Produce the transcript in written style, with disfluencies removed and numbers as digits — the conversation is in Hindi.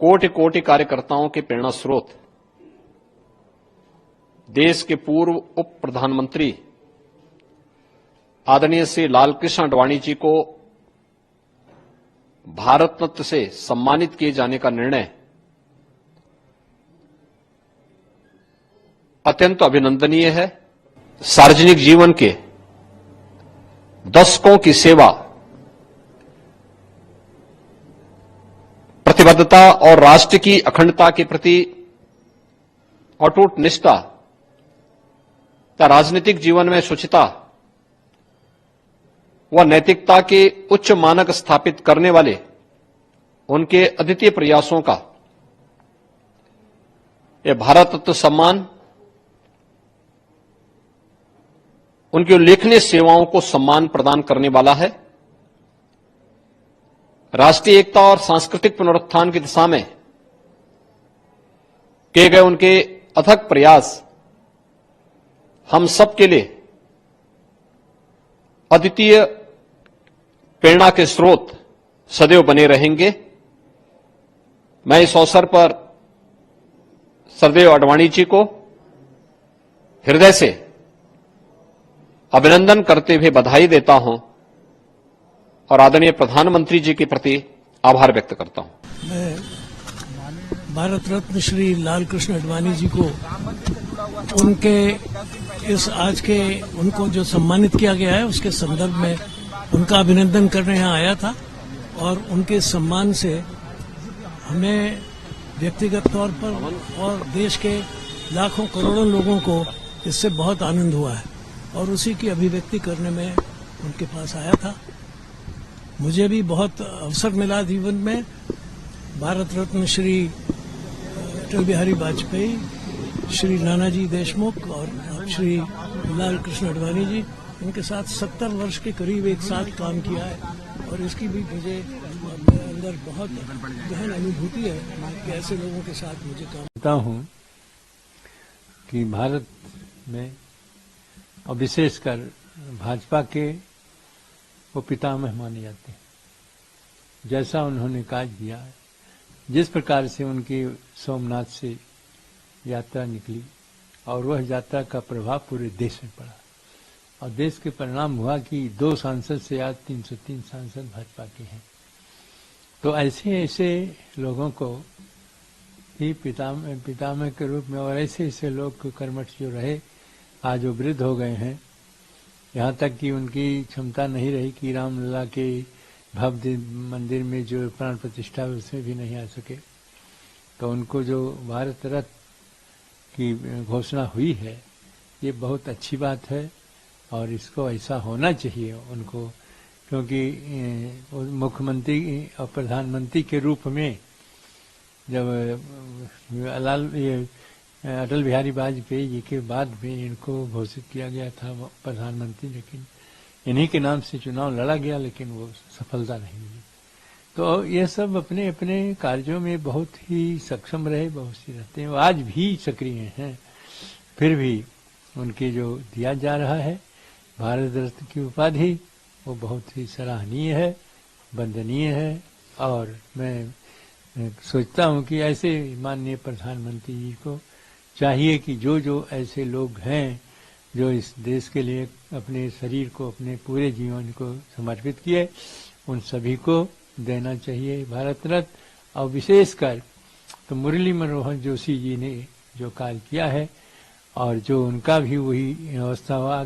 कोटि कोटि कार्यकर्ताओं के प्रेरणा स्रोत देश के पूर्व उप प्रधानमंत्री आदरणीय श्री लालकृष्ण आडवाणी जी को भारत रत्न से सम्मानित किए जाने का निर्णय अत्यंत अभिनंदनीय है। सार्वजनिक जीवन के दशकों की सेवा, प्रतिबद्धता और राष्ट्र की अखंडता के प्रति अटूट निष्ठा या राजनीतिक जीवन में शुचिता व नैतिकता के उच्च मानक स्थापित करने वाले उनके अद्वितीय प्रयासों का यह भारत रत्न सम्मान उनकी उल्लेखनीय सेवाओं को सम्मान प्रदान करने वाला है। राष्ट्रीय एकता और सांस्कृतिक पुनरुत्थान की दिशा में किए गए उनके अथक प्रयास हम सबके लिए अद्वितीय प्रेरणा के स्रोत सदैव बने रहेंगे। मैं इस अवसर पर सरदेव आडवाणी जी को हृदय से अभिनंदन करते हुए बधाई देता हूं और आदरणीय प्रधानमंत्री जी के प्रति आभार व्यक्त करता हूं। मैं भारत रत्न श्री लालकृष्ण आडवाणी जी को उनके इस आज के उनको जो सम्मानित किया गया है उसके संदर्भ में उनका अभिनंदन करने यहाँ आया था और उनके सम्मान से हमें व्यक्तिगत तौर पर और देश के लाखों करोड़ों लोगों को इससे बहुत आनंद हुआ है और उसी की अभिव्यक्ति करने में उनके पास आया था। मुझे भी बहुत अवसर मिला जीवन में। भारत रत्न श्री अटल बिहारी वाजपेयी, श्री नानाजी देशमुख और श्री लालकृष्ण आडवाणी जी, इनके साथ 70 वर्ष के करीब एक साथ काम किया है और इसकी भी मुझे अंदर बहुत गहन अनुभूति है कि ऐसे लोगों के साथ मुझे काम करता हूँ कि भारत में और विशेषकर भाजपा के वो पितामह माने जाते हैं। जैसा उन्होंने कार्य किया है, जिस प्रकार से उनकी सोमनाथ से यात्रा निकली और वह यात्रा का प्रभाव पूरे देश में पड़ा और देश के परिणाम हुआ कि 2 सांसद से आज 303 सांसद भाजपा के हैं। तो ऐसे ऐसे लोगों को ही पितामह के रूप में और ऐसे ऐसे लोग कर्मठ जो रहे आज वो वृद्ध हो गए हैं, यहाँ तक कि उनकी क्षमता नहीं रही कि रामलला के भव्य मंदिर में जो प्राण प्रतिष्ठा उसमें भी नहीं आ सके। तो उनको जो भारत रत्न की घोषणा हुई है ये बहुत अच्छी बात है और इसको ऐसा होना चाहिए उनको, क्योंकि मुख्यमंत्री और प्रधानमंत्री के रूप में जब अटल बिहारी वाजपेयी जी के बाद में इनको घोषित किया गया था प्रधानमंत्री, लेकिन इन्हीं के नाम से चुनाव लड़ा गया लेकिन वो सफलता नहीं मिली। तो ये सब अपने अपने कार्यों में बहुत ही सक्षम रहे, बहुत सी रहते हैं, वो आज भी सक्रिय हैं। फिर भी उनके जो दिया जा रहा है भारत रत्न की उपाधि वो बहुत ही सराहनीय है, वंदनीय है और मैं सोचता हूँ कि ऐसे माननीय प्रधानमंत्री जी को चाहिए कि जो जो ऐसे लोग हैं जो इस देश के लिए अपने शरीर को, अपने पूरे जीवन को समर्पित किए, उन सभी को देना चाहिए भारत रत्न। और विशेषकर तो मुरली मनोहर जोशी जी ने जो कार्य किया है और जो उनका भी वही अवस्था हुआ